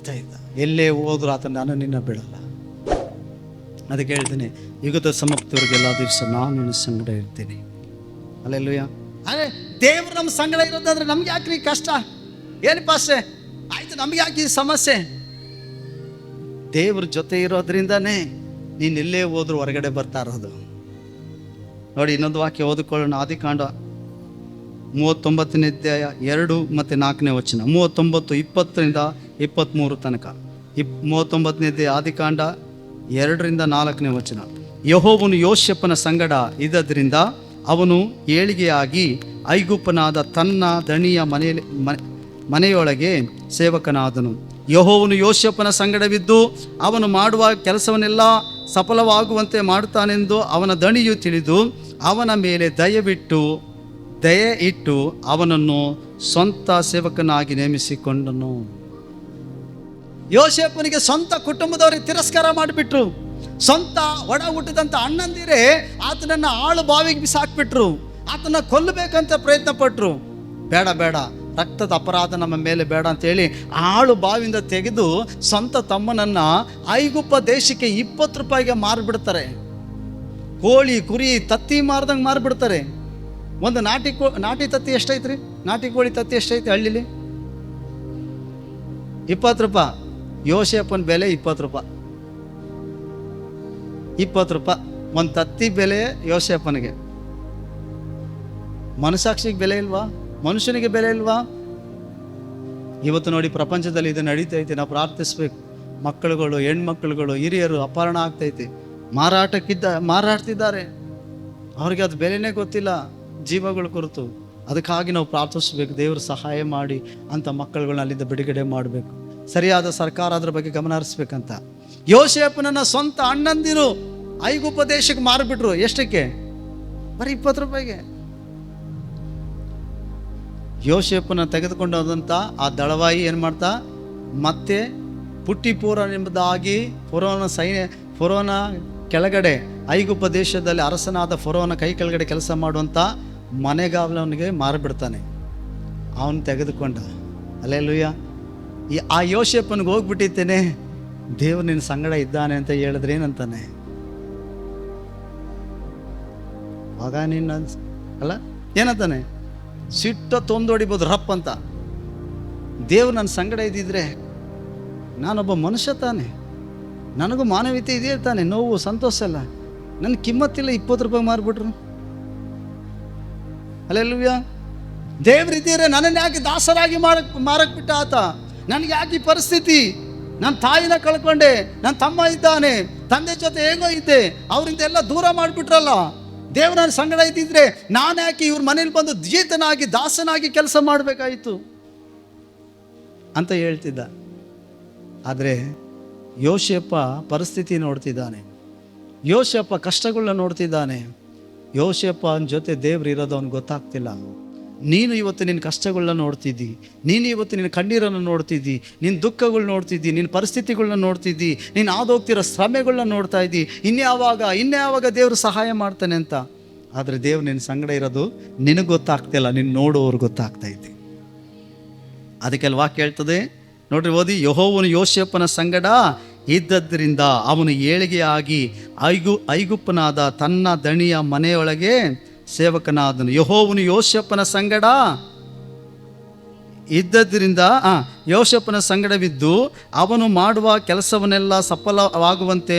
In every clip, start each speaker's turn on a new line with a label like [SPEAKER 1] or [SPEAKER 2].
[SPEAKER 1] ಹೇಳ್ತಾ ಇದ್ದ, ಎಲ್ಲೇ ಹೋದ್ರು ಆತ ನಾನು ನಿನ್ನ ಬಿಡಲ್ಲ. ಅದಕ್ಕೆ ಹೇಳ್ತೀನಿ, ಯುಗದ ಸಮಾಪ್ತಿವರೆಗೆಲ್ಲ ದಿವಸ ನಾನು ನಿನ್ನ ಸಂಗಡ ಇರ್ತೀನಿ. ಅಲ್ಲೆಲ್ಲೂಯ್ಯ. ಅದೇ ದೇವ್ರು ನಮ್ಮ ಸಂಗಡ ಇರೋದಾದ್ರೆ ನಮ್ಗೆ ಯಾಕ್ರಿ ಕಷ್ಟ? ಏನು ಪಾಸ್ಟೆ ಆಯ್ತು, ನಮ್ಗೆ ಯಾಕೆ ಈ ಸಮಸ್ಯೆ? ದೇವ್ರ ಜೊತೆ ಇರೋದ್ರಿಂದಾನೇ ನೀನು ಎಲ್ಲೇ ಹೋದ್ರು ಹೊರಗಡೆ ಬರ್ತಾ ಇರೋದು. ನೋಡಿ, ಇನ್ನೊಂದು ವಾಕ್ಯ ಓದಿಕೊಳ್ಳೋಣ. ಆದಿಕಾಂಡ 39ನೇ ಅಧ್ಯಾಯ 2 ಮತ್ತು 4ನೇ ವಚನ. 39, 20-23 ತನಕ. 39ನೇ ಅಧ್ಯಾಯ ಆದಿಕಾಂಡ 2-4ನೇ ವಚನ. ಯೆಹೋವನು ಯೋಸೇಫನ ಸಂಗಡ ಇದ್ದದ್ರಿಂದ ಅವನು ಏಳಿಗೆಯಾಗಿ ಐಗುಪ್ತನಾದ ತನ್ನ ದಣಿಯ ಮನೆಯೊಳಗೆ ಸೇವಕನಾದನು. ಯೆಹೋವನು ಯೋಸೇಫನ ಸಂಗಡವಿದ್ದು ಅವನು ಮಾಡುವ ಕೆಲಸವನ್ನೆಲ್ಲ ಸಫಲವಾಗುವಂತೆ ಮಾಡುತ್ತಾನೆಂದು ಅವನ ದಣಿಯು ತಿಳಿದು ಅವನ ಮೇಲೆ ದಯೆ ಇಟ್ಟು ಅವನನ್ನು ಸ್ವಂತ ಸೇವಕನಾಗಿ ನೇಮಿಸಿಕೊಂಡನು. ಯೋಸೇಫನಿಗೆ ಸ್ವಂತ ಕುಟುಂಬದವರಿಗೆ ತಿರಸ್ಕಾರ ಮಾಡಿಬಿಟ್ರು. ಸ್ವಂತ ಒಡ ಹುಟ್ಟಿದಂಥ ಅಣ್ಣಂದಿರೇ ಆತನನ್ನು ಆಳು ಬಾವಿಗೆ ಬಿಸಾಕ್ಬಿಟ್ರು. ಆತನ ಕೊಲ್ಲಬೇಕಂತ ಪ್ರಯತ್ನ ಪಟ್ಟರು. ಬೇಡ, ರಕ್ತದ ಅಪರಾಧ ನಮ್ಮ ಮೇಲೆ ಬೇಡ ಅಂತೇಳಿ ಆಳು ಬಾವಿಯಿಂದ ತೆಗೆದು ಸ್ವಂತ ತಮ್ಮನನ್ನು ಐಗುಪ್ತ ದೇಶಕ್ಕೆ 20 ರೂಪಾಯಿಗೆ ಮಾರಿಬಿಡ್ತಾರೆ. ಕೋಳಿ ಕುರಿ ತತ್ತಿ ಮಾರ್ದಂಗೆ ಮಾರಿಬಿಡ್ತಾರೆ. ಒಂದು ನಾಟಿ ತತ್ತಿ ಎಷ್ಟೈತ್ರಿ? ನಾಟಿ ಕೋಳಿ ತತ್ತಿ ಎಷ್ಟೈತಿ ಹಳ್ಳಿಲಿ? 20 ರೂಪಾಯಿ. ಯೋಸೇಫನ ಬೆಲೆ 20 ರೂಪಾಯಿ. 20 ರೂಪಾಯಿ ಒಂದು ತತ್ತಿ ಬೆಲೆ ಯೋಸೇಫನಿಗೆ. ಮನಸಾಕ್ಷಿಗೆ ಬೆಲೆ ಇಲ್ವಾ? ಮನುಷ್ಯನಿಗೆ ಬೆಲೆ ಇಲ್ವಾ? ಇವತ್ತು ನೋಡಿ, ಪ್ರಪಂಚದಲ್ಲಿ ಇದು ನಡೀತೈತೆ. ನಾವು ಪ್ರಾರ್ಥಿಸ್ಬೇಕು. ಮಕ್ಕಳುಗಳು, ಹೆಣ್ಮಕ್ಳುಗಳು, ಹಿರಿಯರು ಅಪಹರಣ ಆಗ್ತೈತಿ, ಮಾರಾಡ್ತಿದ್ದಾರೆ. ಅವ್ರಿಗೆ ಅದು ಬೆಲೆನೇ ಗೊತ್ತಿಲ್ಲ ಜೀವಗಳ ಕುರಿತು. ಅದಕ್ಕಾಗಿ ನಾವು ಪ್ರಾರ್ಥಿಸ್ಬೇಕು, ದೇವರು ಸಹಾಯ ಮಾಡಿ ಅಂಥ ಮಕ್ಕಳುಗಳನ್ನ ಅಲ್ಲಿಂದ ಬಿಡುಗಡೆ ಮಾಡಬೇಕು. ಸರಿಯಾದ ಸರ್ಕಾರ ಅದ್ರ ಬಗ್ಗೆ ಗಮನ ಹರಿಸ್ಬೇಕಂತ. ಯೋಸೇಫನನ್ನ ಸ್ವಂತ ಅಣ್ಣಂದಿರು ಐಗುಪ್ತ ದೇಶಕ್ಕೆ ಮಾರಿಬಿಟ್ರು. ಎಷ್ಟಕ್ಕೆ? ಬರೀ 20 ರೂಪಾಯಿಗೆ. ಯೋಸೇಫನ ತೆಗೆದುಕೊಂಡು ಹೋದಂಥ ಆ ದಳವಾಯಿ ಏನು ಮಾಡ್ತಾ ಮತ್ತೆ ಪುಟ್ಟಿಪೂರ ಎಂಬುದಾಗಿ ಫರೋನ ಕೆಳಗಡೆ, ಐಗುಪ್ತ ದೇಶದಲ್ಲಿ ಅರಸನಾದ ಫರೋನ ಕೈ ಕೆಳಗಡೆ ಕೆಲಸ ಮಾಡುವಂಥ ಮನೆಗಾವಲವನಿಗೆ ಮಾರಿಬಿಡ್ತಾನೆ. ಅವನು ತೆಗೆದುಕೊಂಡ. ಅಲ್ಲೆಲ್ಲೂಯ್ಯ. ಆ ಯೋಸೇಫನಿಗೆ ಹೋಗ್ಬಿಟ್ಟಿದ್ದೇನೆ, ದೇವ್ರು ನಿನ್ನ ಸಂಗಡ ಇದ್ದಾನೆ ಅಂತ ಹೇಳಿದ್ರೆ ಏನಂತಾನೆ? ಆಗ ನಿನ್ನ ಅಲ್ಲ ಏನಂತಾನೆ? ಸಿಟ್ಟ ತೊಂದೊಡಿಬೋದು ರಪ್ ಅಂತ. ದೇವ್ರು ನನ್ನ ಸಂಗಡ ಇದ್ದಿದ್ರೆ ನಾನೊಬ್ಬ ಮನುಷ್ಯ ತಾನೆ, ನನಗೂ ಮಾನವೀಯತೆ ಇದೆಯೇ ತಾನೆ, ನೋವು ಸಂತೋಷ ಅಲ್ಲ. ನನ್ನ ಕಿಮ್ಮತ್ತಿಲ್ಲ 20 ರೂಪಾಯಿ ಮಾರ್ಬಿಟ್ರು. ಅಲ್ಲೆಲ್ಲೂಯ್ಯ. ದೇವ್ರಿದ್ದೀರೆ ನನ್ನನ್ನು ಯಾಕೆ ದಾಸರಾಗಿ ಮಾರಕ್ ಬಿಟ್ಟ ಆತ? ನನಗೆ ಯಾಕೆ ಈ ಪರಿಸ್ಥಿತಿ? ನನ್ನ ತಾಯಿನ ಕಳ್ಕೊಂಡೆ, ನನ್ನ ತಮ್ಮ ಇದ್ದಾನೆ, ತಂದೆ ಜೊತೆ ಹೇಗೋ ಇದ್ದೆ, ಅವರಿಂದ ಎಲ್ಲ ದೂರ ಮಾಡಿಬಿಟ್ರಲ್ಲ. ದೇವ್ರ ನನ್ನ ಸಂಗಡ ಇದ್ದಿದ್ರೆ ನಾನು ಯಾಕೆ ಇವ್ರ ಮನೇಲಿ ಬಂದು ಜೀತನಾಗಿ ದಾಸನಾಗಿ ಕೆಲಸ ಮಾಡಬೇಕಾಯಿತು ಅಂತ ಹೇಳ್ತಿದ್ದ. ಆದರೆ ಯೋಸೇಫ ಪರಿಸ್ಥಿತಿ ನೋಡ್ತಿದ್ದಾನೆ. ಯೋಸೇಫ ಕಷ್ಟಗಳನ್ನ ನೋಡ್ತಿದ್ದಾನೆ. ಯೋಸೇಫನ ಜೊತೆ ದೇವ್ರು ಇರೋದು ಅವ್ನಿಗೆ ಗೊತ್ತಾಗ್ತಿಲ್ಲ. ನೀನು ಇವತ್ತು ನಿನ್ನ ಕಷ್ಟಗಳನ್ನ ನೋಡ್ತಿದ್ದಿ, ನೀನು ಇವತ್ತು ನಿನ್ನ ಕಣ್ಣೀರನ್ನು ನೋಡ್ತಿದ್ದಿ, ನಿನ್ನ ದುಃಖಗಳು ನೋಡ್ತಿದ್ದಿ, ನಿನ್ನ ಪರಿಸ್ಥಿತಿಗಳನ್ನ ನೋಡ್ತಿದ್ದಿ, ನೀನು ಆದೋಗ್ತಿರೋ ಶ್ರಮೆಗಳನ್ನ ನೋಡ್ತಾ ಇದ್ದಿ. ಇನ್ಯಾವಾಗ ದೇವರು ಸಹಾಯ ಮಾಡ್ತಾನೆ ಅಂತ. ಆದರೆ ದೇವ್ರು ನಿನ್ನ ಸಂಗಡ ಇರೋದು ನಿನಗೆ ಗೊತ್ತಾಗ್ತಿಲ್ಲ, ನಿನ್ನ ನೋಡುವವ್ರು ಗೊತ್ತಾಗ್ತಾ ಇದ್ದಿ. ಅದಕ್ಕೆಲ್ಲ ವಾಕ್ಯ ಹೇಳ್ತದೆ ನೋಡ್ರಿ, ಓದಿ. ಯೆಹೋವನು ಯೋಸೇಫನ ಸಂಗಡ ಇದ್ದದ್ರಿಂದ ಅವನು ಏಳಿಗೆಯಾಗಿ ಐಗುಪ್ತನಾದ ತನ್ನ ದಣಿಯ ಮನೆಯೊಳಗೆ ಸೇವಕನಾದನು. ಯೆಹೋವನು ಯೋಸೇಫನ ಸಂಗಡ ಇದ್ದದ್ರಿಂದ ಯೋಸೇಫನ ಸಂಗಡವಿದ್ದು ಅವನು ಮಾಡುವ ಕೆಲಸವನ್ನೆಲ್ಲ ಸಫಲವಾಗುವಂತೆ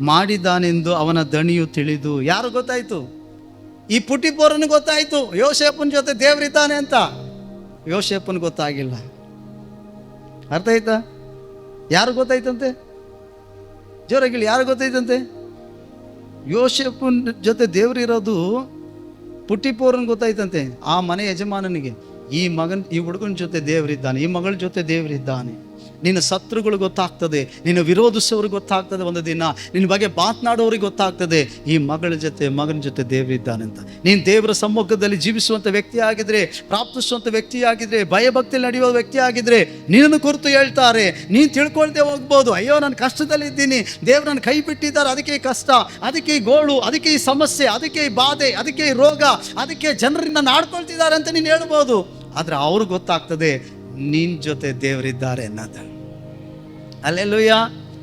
[SPEAKER 1] ಮಾಡಿದ್ದಾನೆಂದು ಅವನ ದಣಿಯು ತಿಳಿದು. ಯಾರು ಗೊತ್ತಾಯಿತು? ಈ ಪುಟ್ಟಿಪೋರನಿಗೆ ಗೊತ್ತಾಯಿತು ಯೋಸೇಫನ ಜೊತೆ ದೇವರಿದ್ದಾನೆ ಅಂತ. ಯೋಸೇಫನ್ ಗೊತ್ತಾಗಿಲ್ಲ. ಅರ್ಥ ಆಯ್ತಾ? ಯಾರು ಗೊತ್ತಾಯ್ತಂತೆ? ಜೋರಾಗಿಲ್ಲ. ಯಾರು ಗೊತ್ತಾಯ್ತಂತೆ? ಯೋಸೇಫನ ಜೊತೆ ದೇವ್ರು ಇರೋದು ಪುಟ್ಟಿಪೋರನ್ ಗೊತ್ತಾಯ್ತಂತೆ. ಆ ಮನೆ ಯಜಮಾನನಿಗೆ ಈ ಹುಡುಗನ ಜೊತೆ ದೇವರಿದ್ದಾನೆ, ಈ ಮಗಳ ಜೊತೆ ದೇವರಿದ್ದಾನೆ. ನಿನ್ನ ಶತ್ರುಗಳು ಗೊತ್ತಾಗ್ತದೆ, ನಿನ್ನ ವಿರೋಧಿಸೋರಿಗೆ ಗೊತ್ತಾಗ್ತದೆ, ಒಂದು ದಿನ ನಿನ್ನ ಬಗ್ಗೆ ಮಾತನಾಡೋರಿಗೆ ಗೊತ್ತಾಗ್ತದೆ ಈ ಮಗನ ಜೊತೆ ದೇವರಿದ್ದಾನೆ ಅಂತ. ನೀನು ದೇವರ ಸಮ್ಮುಖದಲ್ಲಿ ಜೀವಿಸುವಂಥ ವ್ಯಕ್ತಿ ಆಗಿದ್ರೆ, ಪ್ರಾಪ್ತಿಸುವಂಥ ವ್ಯಕ್ತಿ ಆಗಿದ್ರೆ, ಭಯಭಕ್ತಿಯಲ್ಲಿ ನಡೆಯುವ ವ್ಯಕ್ತಿ ಆಗಿದ್ರೆ ನಿನ್ನನ್ನು ಕುರಿತು ಹೇಳ್ತಾರೆ. ನೀನು ತಿಳ್ಕೊಳ್ದೆ ಹೋಗ್ಬೋದು, ಅಯ್ಯೋ ನಾನು ಕಷ್ಟದಲ್ಲಿದ್ದೀನಿ, ದೇವ್ರು ನನ್ನ ಕೈ ಬಿಟ್ಟಿದ್ದಾರೆ, ಅದಕ್ಕೆ ಈ ಕಷ್ಟ, ಅದಕ್ಕೆ ಈ ಗೋಳು, ಅದಕ್ಕೆ ಈ ಸಮಸ್ಯೆ, ಅದಕ್ಕೆ ಈ ಬಾಧೆ, ಅದಕ್ಕೆ ಈ ರೋಗ, ಅದಕ್ಕೆ ಜನರಿಂದ ನಾಡ್ಕೊಳ್ತಿದ್ದಾರೆ ಅಂತ ನೀನು ಹೇಳ್ಬೋದು. ಆದರೆ ಅವ್ರಿಗೆ ಗೊತ್ತಾಗ್ತದೆ ನಿನ್ನ ಜೊತೆ ದೇವರಿದ್ದಾರೆ ಅನ್ನೋದು. ಅಲ್ಲೆಲ್ಲೂಯ್ಯ.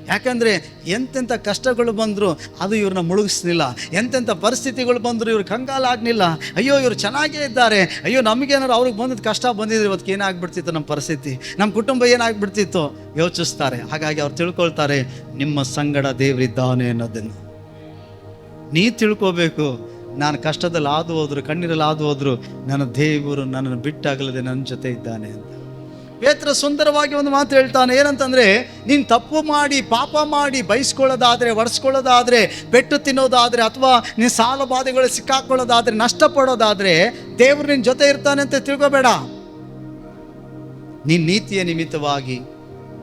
[SPEAKER 1] ಯಾಕಂದರೆ ಎಂತೆಂಥ ಕಷ್ಟಗಳು ಬಂದರೂ ಅದು ಇವ್ರನ್ನ ಮುಳುಗಿಸ್ಲಿಲ್ಲ. ಎಂತೆಂಥ ಪರಿಸ್ಥಿತಿಗಳು ಬಂದರೂ ಇವ್ರು ಕಂಗಾಲಾಗಲಿಲ್ಲ. ಅಯ್ಯೋ ಇವರು ಚೆನ್ನಾಗೇ ಇದ್ದಾರೆ, ಅಯ್ಯೋ ನಮಗೇನಾದ್ರು ಅವ್ರಿಗೆ ಬಂದಿದ್ದು ಕಷ್ಟ ಬಂದಿದ್ರೆ ಇವತ್ತು ಏನಾಗ್ಬಿಡ್ತಿತ್ತು ನಮ್ಮ ಪರಿಸ್ಥಿತಿ, ನಮ್ಮ ಕುಟುಂಬ ಏನಾಗ್ಬಿಡ್ತಿತ್ತು ಯೋಚಿಸ್ತಾರೆ. ಹಾಗಾಗಿ ಅವ್ರು ತಿಳ್ಕೊಳ್ತಾರೆ ನಿಮ್ಮ ಸಂಗಡ ದೇವರಿದ್ದಾನೆ ಅನ್ನೋದನ್ನು. ನೀ ತಿಳ್ಕೋಬೇಕು, ನಾನು ಕಷ್ಟದಲ್ಲಿ ಹಾದು ಹೋದ್ರು, ಕಣ್ಣೀರಲ್ಲಿ ಹಾದು ಹೋದ್ರು, ನನ್ನ ದೇವರು ನನ್ನನ್ನು ಬಿಟ್ಟಾಗಲದೆ ನನ್ನ ಜೊತೆ ಇದ್ದಾನೆ ಅಂತ. ಪೇತ್ರ ಸುಂದರವಾಗಿ ಒಂದು ಮಾತು ಹೇಳ್ತಾನೆ, ಏನಂತಂದರೆ ನೀನು ತಪ್ಪು ಮಾಡಿ ಪಾಪ ಮಾಡಿ ಬಯಸ್ಕೊಳ್ಳೋದಾದರೆ, ಒಡಿಸ್ಕೊಳ್ಳೋದಾದರೆ, ಪೆಟ್ಟು ತಿನ್ನೋದಾದರೆ, ಅಥವಾ ನೀನು ಸಾಲ ಬಾಧೆಗಳು ಸಿಕ್ಕಾಕೊಳ್ಳೋದಾದರೆ, ನಷ್ಟಪಡೋದಾದರೆ ದೇವರು ನಿನ್ನ ಜೊತೆ ಇರ್ತಾನೆ ಅಂತ ತಿಳ್ಕೊಬೇಡ. ನೀನು ನೀತಿಯ ನಿಮಿತ್ತವಾಗಿ,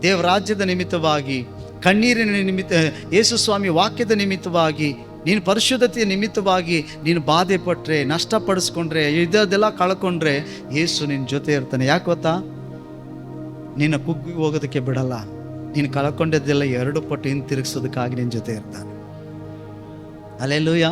[SPEAKER 1] ದೇವರ ರಾಜ್ಯದ ನಿಮಿತ್ತವಾಗಿ, ಕಣ್ಣೀರಿನ ನಿಮಿತ್ತ, ಯೇಸು ಸ್ವಾಮಿ ವಾಕ್ಯದ ನಿಮಿತ್ತವಾಗಿ, ನೀನು ಪರಿಶುದ್ಧತೆಯ ನಿಮಿತ್ತವಾಗಿ ನೀನು ಬಾಧೆ ಪಟ್ಟರೆ, ನಷ್ಟಪಡಿಸ್ಕೊಂಡ್ರೆ, ಇದೆಲ್ಲ ಕಳ್ಕೊಂಡ್ರೆ ಯೇಸು ನಿನ್ನ ಜೊತೆ ಇರ್ತಾನೆ. ಯಾಕೆ ಗೊತ್ತಾ? ನಿನ್ನ ಕುಗ್ಗಿ ಹೋಗೋದಕ್ಕೆ ಬಿಡಲ್ಲ. ನೀನು ಕಳ್ಕೊಂಡದ್ದೆಲ್ಲ 2 ಪಟ್ಟು ಹಿಂತಿರುಗಿಸೋದಕ್ಕಾಗಿ ನಿನ್ನ ಜೊತೆ ಇರ್ತಾನೆ. ಹಲ್ಲೆಲೂಯಾ.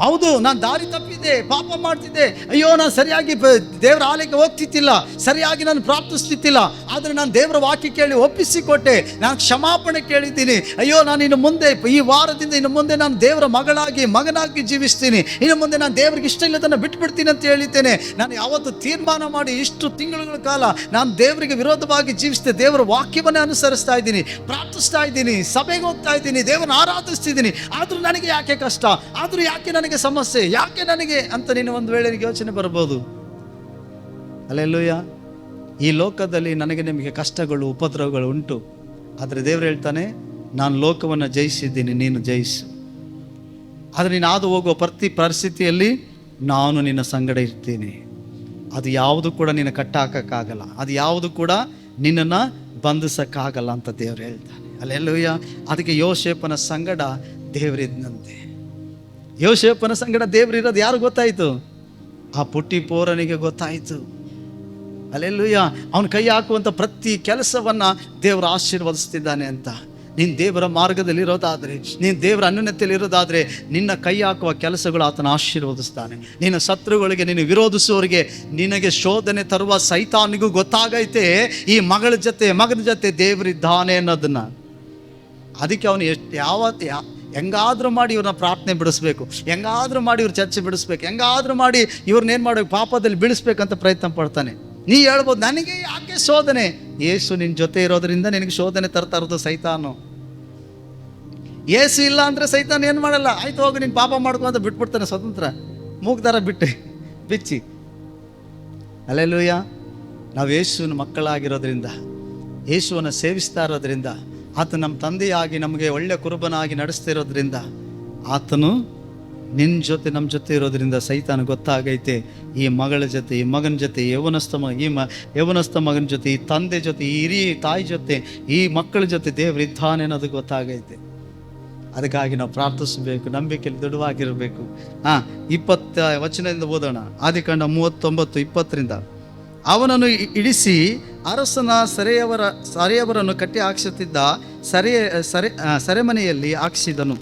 [SPEAKER 1] ಹೌದು, ನಾನು ದಾರಿ ತಪ್ಪಿದ್ದೆ, ಪಾಪ ಮಾಡ್ತಿದ್ದೆ, ಅಯ್ಯೋ ನಾನು ಸರಿಯಾಗಿ ದೇವರ ಆಲಯಕ್ಕೆ ಹೋಗ್ತಿದ್ದಿಲ್ಲ, ಸರಿಯಾಗಿ ನಾನು ಪ್ರಾರ್ಥಿಸ್ತಿದ್ದಿಲ್ಲ, ಆದರೆ ನಾನು ದೇವರ ವಾಕ್ಯ ಕೇಳಿ ಒಪ್ಪಿಸಿಕೊಟ್ಟೆ, ನಾನು ಕ್ಷಮಾಪಣೆ ಕೇಳಿದ್ದೀನಿ. ಅಯ್ಯೋ ನಾನು ಇನ್ನು ಮುಂದೆ, ಈ ವಾರದಿಂದ ಇನ್ನು ಮುಂದೆ ನಾನು ದೇವರ ಮಗನಾಗಿ ಜೀವಿಸ್ತೀನಿ, ಇನ್ನು ಮುಂದೆ ನಾನು ದೇವರಿಗೆ ಇಷ್ಟ ಇಲ್ಲದನ್ನು ಬಿಟ್ಬಿಡ್ತೀನಿ ಅಂತ ಹೇಳಿದ್ದೇನೆ. ನಾನು ಯಾವತ್ತು ತೀರ್ಮಾನ ಮಾಡಿ ಇಷ್ಟು ತಿಂಗಳುಗಳ ಕಾಲ ನಾನು ದೇವರಿಗೆ ವಿರೋಧವಾಗಿ ಜೀವಿಸಿದೆ, ದೇವರ ವಾಕ್ಯವನ್ನೇ ಅನುಸರಿಸ್ತಾ ಇದ್ದೀನಿ, ಪ್ರಾರ್ಥಿಸ್ತಾ ಇದ್ದೀನಿ, ಸಭೆಗೆ ಹೋಗ್ತಾ ಇದ್ದೀನಿ, ದೇವರನ್ನ ಆರಾಧಿಸ್ತಿದ್ದೀನಿ. ಆದರೂ ನನಗೆ ಯಾಕೆ ಕಷ್ಟ, ಆದರೂ ಯಾಕೆ ನನಗೆ ಸಮಸ್ಯೆ, ಯಾಕೆ ನನಗೆ ಅಂತ ನೀನು ಒಂದು ವೇಳೆ ಯೋಚನೆ ಬರ್ಬೋದು. ಹಲ್ಲೆಲೂಯಾ. ಈ ಲೋಕದಲ್ಲಿ ನನಗೆ ನಿಮಗೆ ಕಷ್ಟಗಳು ಉಪದ್ರವಗಳು ಉಂಟು, ಆದರೆ ದೇವರು ಹೇಳ್ತಾನೆ ನಾನು ಲೋಕವನ್ನು ಜಯಿಸಿದ್ದೀನಿ, ನೀನು ಜಯಿಸು. ಆದರೆ ನೀನು ಹಾದು ಹೋಗುವ ಪ್ರತಿ ಪರಿಸ್ಥಿತಿಯಲ್ಲಿ ನಾನು ನಿನ್ನ ಸಂಗಡ ಇರ್ತೀನಿ. ಅದು ಯಾವುದು ಕೂಡ ನಿನ್ನ ಕಟ್ಟಾಕಕ್ಕಾಗಲ್ಲ, ಅದು ಯಾವುದು ಕೂಡ ನಿನ್ನನ್ನು ಬಂಧಿಸಕ್ಕಾಗಲ್ಲ ಅಂತ ದೇವರು ಹೇಳ್ತಾನೆ. ಹಲ್ಲೆಲೂಯಾ. ಅದಕ್ಕೆ ಯೋಸೇಫನ ಸಂಗಡ ದೇವರಿದ್ದಂತೆ. ಯೋಸೇಫನ ಸಂಗಡ ದೇವರಿರೋದು ಯಾರು ಗೊತ್ತಾಯಿತು? ಆ ಪುಟ್ಟಿಪೋರನಿಗೆ ಗೊತ್ತಾಯಿತು. ಹಲ್ಲೆಲೂಯಾ. ಅವನ ಕೈ ಹಾಕುವಂಥ ಪ್ರತಿ ಕೆಲಸವನ್ನು ದೇವರು ಆಶೀರ್ವದಿಸ್ತಿದ್ದಾನೆ ಅಂತ. ನೀನು ದೇವರ ಮಾರ್ಗದಲ್ಲಿರೋದಾದರೆ, ನೀನು ದೇವರ ಅನ್ಯೋನ್ಯತೆಯಲ್ಲಿರೋದಾದರೆ, ನಿನ್ನ ಕೈ ಹಾಕುವ ಕೆಲಸಗಳು ಆತನ ಆಶೀರ್ವದಿಸ್ತಾನೆ. ನಿನ್ನ ಶತ್ರುಗಳಿಗೆ, ನೀನು ವಿರೋಧಿಸುವವರಿಗೆ, ನಿನಗೆ ಶೋಧನೆ ತರುವ ಸೈತಾನಿಗೂ ಗೊತ್ತಾಗೈತೆ ಈ ಮಗನ ಜೊತೆ ದೇವರಿದ್ದಾನೆ ಅನ್ನೋದನ್ನು. ಅದಕ್ಕೆ ಅವನು ಹೆಂಗಾದ್ರೂ ಮಾಡಿ ಇವ್ರನ್ನ ಪ್ರಾರ್ಥನೆ ಬಿಡಿಸ್ಬೇಕು, ಹೆಂಗಾದ್ರೂ ಮಾಡಿ ಇವ್ರು ಚರ್ಚೆ ಬಿಡಿಸ್ಬೇಕು, ಹೆಂಗಾದ್ರೂ ಮಾಡಿ ಇವ್ರನ್ನೇನು ಮಾಡಬೇಕು, ಪಾಪದಲ್ಲಿ ಬೀಳಿಸ್ಬೇಕಂತ ಪ್ರಯತ್ನ ಪಡ್ತಾನೆ. ನೀ ಹೇಳ್ಬೋದು ನನಗೆ ಯಾಕೆ ಶೋಧನೆ? ಯೇಸು ನಿನ್ನ ಜೊತೆ ಇರೋದ್ರಿಂದ ನಿನಗೆ ಶೋಧನೆ ತರ್ತಾ ಇರೋದು ಸೈತಾನು. ಯೇಸು ಇಲ್ಲ ಅಂದರೆ ಸೈತಾನ್ ಏನು ಮಾಡಲ್ಲ, ಆಯ್ತು ಹೋಗಿ ನೀನು ಪಾಪ ಮಾಡ್ಕೊ ಅಂತ ಬಿಟ್ಬಿಡ್ತಾನೆ, ಸ್ವತಂತ್ರ ಮೂಗ್ದಾರ ಬಿಚ್ಚಿ. ಹಲ್ಲೆಲೂಯಾ. ನಾವು ಯೇಸುವಿನ ಮಕ್ಕಳಾಗಿರೋದ್ರಿಂದ, ಯೇಸುವನ್ನು ಸೇವಿಸ್ತಾ ಇರೋದ್ರಿಂದ, ಆತ ನಮ್ಮ ತಂದೆಯಾಗಿ ನಮಗೆ ಒಳ್ಳೆಯ ಕುರುಬನಾಗಿ ನಡೆಸ್ತಿರೋದ್ರಿಂದ, ಆತನು ನಿನ್ನ ಜೊತೆ ನಮ್ಮ ಜೊತೆ ಇರೋದ್ರಿಂದ ಸೈತಾನ ಗೊತ್ತಾಗೈತೆ ಈ ಮಗಳ ಜೊತೆ, ಈ ಮಗನ ಜೊತೆ, ಯೌವನಸ್ಥ ಮಗನ ಜೊತೆ, ಈ ತಂದೆ ಜೊತೆ, ಈ ಹಿರಿಯ ತಾಯಿ ಜೊತೆ, ಈ ಮಕ್ಕಳ ಜೊತೆ ದೇವರಿದ್ದಾನೆ ಅನ್ನೋದು ಗೊತ್ತಾಗೈತೆ. ಅದಕ್ಕಾಗಿ ನಾವು ಪ್ರಾರ್ಥಿಸಬೇಕು, ನಂಬಿಕೆಯಲ್ಲಿ ದೃಢವಾಗಿರಬೇಕು. 20 ವಚನದಿಂದ ಓದೋಣ. ಆದಿಕಾಂಡ 39:20. ಅವನನ್ನು ಇಳಿಸಿ ಅರಸನ ಸೆರೆಯವರನ್ನು ಕಟ್ಟಿ ಹಾಕಿಸುತ್ತಿದ್ದ ಸೆರೆಮನೆಯಲ್ಲಿ ಹಾಕಿಸಿದನು.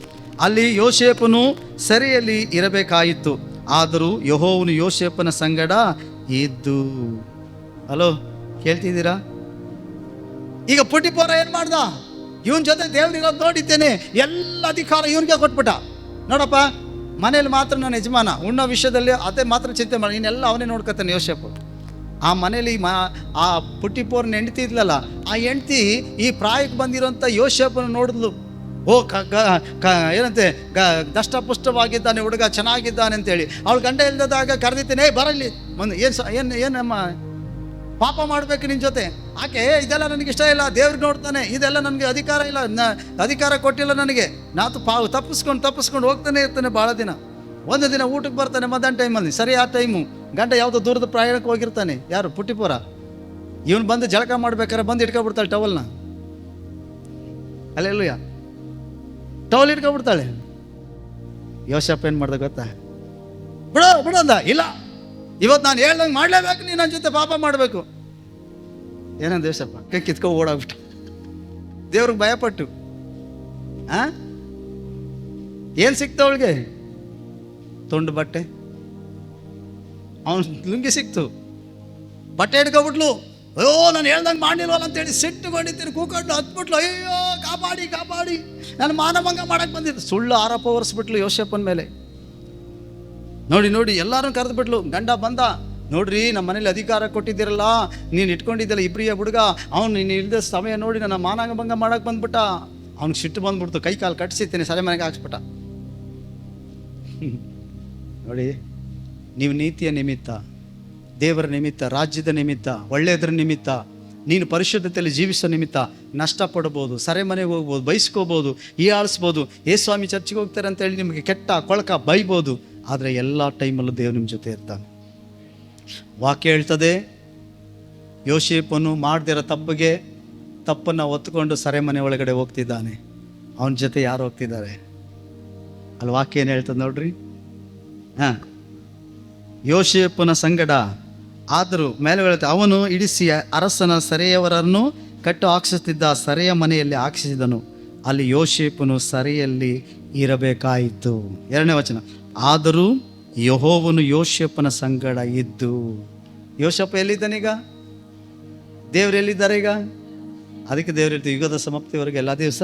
[SPEAKER 1] ಅಲ್ಲಿ ಯೋಸೇಫನು ಸೆರೆಯಲ್ಲಿ ಇರಬೇಕಾಯಿತು. ಆದರೂ ಯೆಹೋವನು ಯೋಸೇಫನ ಸಂಗಡ ಇದ್ದು. ಹಲೋ, ಕೇಳ್ತಿದ್ದೀರಾ? ಈಗ ಪುಟಿಪೋರ ಏನು ಮಾಡ್ದ? ಇವನ್ ಜೊತೆ ದೇವರಿರೋದು ನೋಡಿದ್ದೇನೆ, ಎಲ್ಲ ಅಧಿಕಾರ ಇವನಿಗೆ ಕೊಟ್ಬಿಟ್ಟ. ನೋಡಪ್ಪ, ಮನೇಲಿ ಮಾತ್ರ ನಾನು ಯಜಮಾನ, ಉಣ್ಣೋ ವಿಷಯದಲ್ಲಿ ಅದೇ ಮಾತ್ರ ಚಿಂತೆ ಮಾಡಿ, ಇನ್ನೆಲ್ಲ ಅವನೇ ನೋಡ್ಕೊತಾನೆ ಯೋಸೇಫ್. ಆ ಮನೇಲಿ ಆ ಪುಟ್ಟಿಪೋರ್ನ ಹೆಂಡ್ತಿ ಇದ್ಲಲ್ಲ, ಆ ಹೆಂಡ್ತಿ ಈ ಪ್ರಾಯಕ್ಕೆ ಬಂದಿರೋಂಥ ಯೋಸೇಫನ ನೋಡಿದ್ಲು. ಏನಂತೆ ದಷ್ಟಪುಷ್ಟವಾಗಿದ್ದಾನೆ ಹುಡುಗ, ಚೆನ್ನಾಗಿದ್ದಾನೆ ಅಂತೇಳಿ. ಅವಳು ಗಂಡ ಇಲ್ಲದಾಗ ಕರೆದಿದ್ದೇನೆ, ಬರಲಿ ಏನಮ್ಮ ಪಾಪ ಮಾಡಬೇಕು ನಿನ್ನ ಜೊತೆ. ಆಕೆ ಇದೆಲ್ಲ ನನಗೆ ಇಷ್ಟ ಇಲ್ಲ, ದೇವ್ರಿಗೆ ನೋಡ್ತಾನೆ, ಇದೆಲ್ಲ ನನಗೆ ಅಧಿಕಾರ ಇಲ್ಲ, ಅಧಿಕಾರ ಕೊಟ್ಟಿಲ್ಲ ನನಗೆ, ನಾನು ತಪ್ಪಿಸ್ಕೊಂಡು ಹೋಗ್ತಾನೆ ಇರ್ತಾನೆ ಭಾಳ ದಿನ. ಒಂದು ದಿನ ಊಟಕ್ಕೆ ಬರ್ತಾನೆ ಮಧ್ಯಾಹ್ನ ಟೈಮಲ್ಲಿ, ಸರಿಯಾದ ಟೈಮು. ಗಂಡ ಯಾವುದೋ ದೂರದ ಪ್ರಯಾಣಕ್ಕೆ ಹೋಗಿರ್ತಾನೆ, ಯಾರು ಪುಟ್ಟಿಪೋರ. ಇವನು ಬಂದು ಜಳಕ ಮಾಡ್ಬೇಕಾದ್ರೆ ಬಂದು ಇಟ್ಕೊಬಿಡ್ತಾಳೆ ಟವಲ್ನ. ಹಲ್ಲೆಲೂಯಾ. ಟವಲ್ ಇಟ್ಕೊಬಿಡ್ತಾಳೆ. ಯೋಸೇಫ್ ಏನು ಮಾಡ್ದೆ ಗೊತ್ತಾ? ಬಿಡೋದ ಇಲ್ಲ, ಇವತ್ತು ನಾನು ಹೇಳ್ದಂಗೆ ಮಾಡಲೇಬೇಕು, ನೀನು ನನ್ನ ಜೊತೆ ಪಾಪ ಮಾಡಬೇಕು. ಏನಂದ ಯೋಸೇಫ? ಕೈ ಕಿತ್ಕೊ ಓಡಾಗ್ಬಿಟ್ಟು ದೇವ್ರಿಗೆ ಭಯಪಟ್ಟು. ಏನು ಸಿಕ್ತ ಅವಳಿಗೆ? ತುಂಡು ಬಟ್ಟೆ, ಅವನು ಲುಂಗಿ ಸಿಕ್ತು, ಬಟ್ಟೆ ಹಿಡ್ಕೊಬಿಟ್ಲು. ಅಯ್ಯೋ ನಾನು ಹೇಳ್ದಂಗೆ ಮಾಡಿಲ್ವಲ್ಲ ಅಂತೇಳಿ ಸಿಟ್ಟುಕೊಂಡಿದ್ದೀನಿ, ಕೂಕೊಂಡು ಹತ್ಬಿಟ್ಲು, ಅಯ್ಯೋ ಕಾಪಾಡಿ ಕಾಪಾಡಿ, ನಾನು ಮಾನಭಂಗ ಮಾಡಕ್ಕೆ ಬಂದಿದ್ದು. ಸುಳ್ಳು ಆರೋಪ ಹೊರಿಸ್ಬಿಟ್ಲು ಯೋಸೇಫನ ಮೇಲೆ. ನೋಡಿ ಎಲ್ಲರೂ ಕರೆದ್ಬಿಟ್ಲು. ಗಂಡ ಬಂದ, ನೋಡ್ರಿ ನಮ್ಮ ಮನೇಲಿ ಅಧಿಕಾರ ಕೊಟ್ಟಿದ್ದೀರಲ್ಲ, ನೀನು ಇಟ್ಕೊಂಡಿದ್ದಲ್ಲ ಇಬ್ರಿಯ ಹುಡುಗ, ಅವ್ನು ನೀನು ಇಲ್ಲದ ಸಮಯ ನೋಡಿ ನನ್ನ ಮಾನಭಂಗ ಮಾಡಕ್ಕೆ ಬಂದ್ಬಿಟ್ಟ. ಅವ್ನಿಗೆ ಸಿಟ್ಟು ಬಂದ್ಬಿಡ್ತು, ಕೈ ಕಾಲು ಕಟ್ಟಿಸಿದ್ದೀನಿ, ಸರಿ ಮನೆಗೆ ಹಾಕ್ಸ್ಬಿಟ್ಟ. ನೋಡಿ, ನೀವು ನೀತಿಯ ನಿಮಿತ್ತ, ದೇವರ ನಿಮಿತ್ತ, ರಾಜ್ಯದ ನಿಮಿತ್ತ, ಒಳ್ಳೆಯದ್ರ ನಿಮಿತ್ತ, ನೀನು ಪರಿಶುದ್ಧತೆಯಲ್ಲಿ ಜೀವಿಸೋ ನಿಮಿತ್ತ ನಷ್ಟಪಡ್ಬೋದು, ಸೆರೆಮನೆಗೆ ಹೋಗ್ಬೋದು, ಬೈಸ್ಕೋಬೋದು, ಹೀಯಾಳಿಸ್ಬೋದು, ಸ್ವಾಮಿ ಚರ್ಚಿಗೆ ಹೋಗ್ತಾರೆ ಅಂತೇಳಿ ನಿಮಗೆ ಕೆಟ್ಟ ಕೊಳಕ ಬೈಬೋದು. ಆದರೆ ಎಲ್ಲ ಟೈಮಲ್ಲೂ ದೇವ್ರು ನಿಮ್ಮ ಜೊತೆ ಇರ್ತಾನೆ. ವಾಕ್ಯ ಹೇಳ್ತದೆ, ಯೋಸೇಫನು ಮಾಡದಿರೋ ತಪ್ಪನ್ನು ಹೊತ್ಕೊಂಡು ಸೆರೆಮನೆ ಒಳಗಡೆ ಹೋಗ್ತಿದ್ದಾನೆ. ಅವನ ಜೊತೆ ಯಾರು ಹೋಗ್ತಿದ್ದಾರೆ? ಅಲ್ಲಿ ವಾಕ್ಯ ಏನು ಹೇಳ್ತದೆ ನೋಡ್ರಿ. ಯೋಸೇಫನ ಸಂಗಡ ಆದರೂ ಮೇಲೆ ಹೇಳುತ್ತೆ, ಅವನು ಇಡಿಸಿ ಅರಸನ ಸೆರೆಯವರನ್ನು ಕಟ್ಟು ಹಾಕಿಸುತ್ತಿದ್ದ ಸೆರೆಯ ಮನೆಯಲ್ಲಿ ಹಾಕಿಸಿದನು. ಅಲ್ಲಿ ಯೋಸೇಫನು ಸೆರೆಯಲ್ಲಿ ಇರಬೇಕಾಯಿತು. 2ನೇ ವಚನ, ಆದರೂ ಯೆಹೋವನು ಯೋಸೇಫನ ಸಂಗಡ ಇದ್ದು. ಯೋಸೇಫ ಎಲ್ಲಿದ್ದಾನೀಗ? ದೇವ್ರು ಎಲ್ಲಿದ್ದಾರೆ ಈಗ? ಅದಕ್ಕೆ ದೇವ್ರು ಹೇಳ್ತೀವಿ, ಯುಗದ ಸಮಾಪ್ತಿವರೆಗೆ ಎಲ್ಲ ದಿವಸ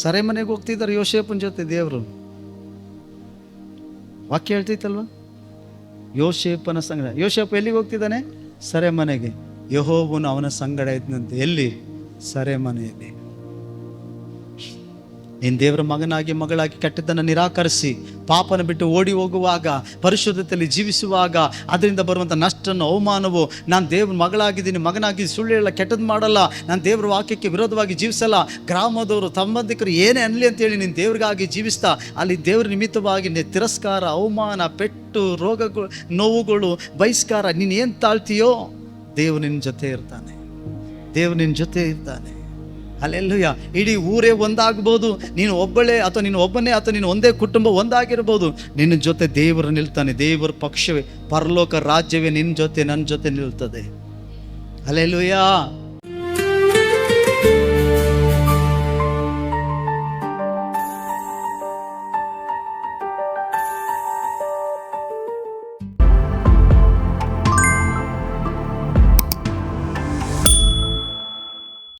[SPEAKER 1] ಸೆರೆಮನೆಗೆ ಹೋಗ್ತಿದ್ದಾರೆ ಯೋಸೇಫನ ಜೊತೆ ದೇವರು. ವಾಕ್ಯ ಹೇಳ್ತೈತಲ್ವ, ಯೋಸೇಫನ ಸಂಗಡ. ಯೋಸೇಫ ಎಲ್ಲಿಗೆ ಹೋಗ್ತಿದ್ದಾನೆ? ಸೆರೆಮನೆಗೆ. ಯೆಹೋವನು ಅವನ ಸಂಗಡ ಇದ್ದಂತೆ. ಎಲ್ಲಿ? ಸೆರೆಮನೆಯಲ್ಲಿ. ನೀನು ದೇವರ ಮಗನಾಗಿ ಮಗಳಾಗಿ ಕೆಟ್ಟದ್ದನ್ನು ನಿರಾಕರಿಸಿ ಪಾಪನ ಬಿಟ್ಟು ಓಡಿ ಹೋಗುವಾಗ, ಪರಿಶುದ್ಧತೆಯಲ್ಲಿ ಜೀವಿಸುವಾಗ ಅದರಿಂದ ಬರುವಂಥ ನಷ್ಟನ್ನು, ಅವಮಾನವು, ನಾನು ದೇವ್ರ ಮಗಳಾಗಿದ್ದೀನಿ, ಮಗನಾಗಿ ಸುಳ್ಳು ಹೇಳಲ್ಲ, ಕೆಟ್ಟದ್ದು ಮಾಡಲ್ಲ, ನಾನು ದೇವ್ರ ವಾಕ್ಯಕ್ಕೆ ವಿರೋಧವಾಗಿ ಜೀವಿಸಲ್ಲ, ಗ್ರಾಮದವರು ಸಂಬಂಧಿಕರು ಏನೇ ಅನ್ನಲಿ ಅಂತೇಳಿ ನೀನು ದೇವ್ರಿಗಾಗಿ ಜೀವಿಸ್ತಾ ಅಲ್ಲಿ ದೇವ್ರ ನಿಮಿತ್ತವಾಗಿ ತಿರಸ್ಕಾರ, ಅವಮಾನ, ಪೆಟ್ಟು, ರೋಗಗಳು, ನೋವುಗಳು, ಬಹಿಷ್ಕಾರ, ನೀನು ಏನು ತಾಳ್ತೀಯೋ ದೇವ್ರು ನಿನ್ನ ಜೊತೆ ಇರ್ತಾನೆ. ದೇವ್ರು ನಿನ್ನ ಜೊತೆ ಇರ್ತಾನೆ. ಹಲ್ಲೆಲೂಯಾ. ಇಡೀ ಊರೇ ಒಂದಾಗ್ಬೋದು, ನೀನು ಒಬ್ಬಳೇ ಅಥವಾ ನೀನು ಒಬ್ಬನೇ ಅಥವಾ ನೀನು ಒಂದೇ ಕುಟುಂಬ ಒಂದಾಗಿರ್ಬೋದು, ನಿನ್ನ ಜೊತೆ ದೇವರು ನಿಲ್ತಾನೆ. ದೇವರ ಪಕ್ಷವೇ, ಪರಲೋಕ ರಾಜ್ಯವೇ ನಿನ್ನ ಜೊತೆ, ನನ್ನ ಜೊತೆ ನಿಲ್ತದೆ. ಹಲ್ಲೆಲೂಯಾ.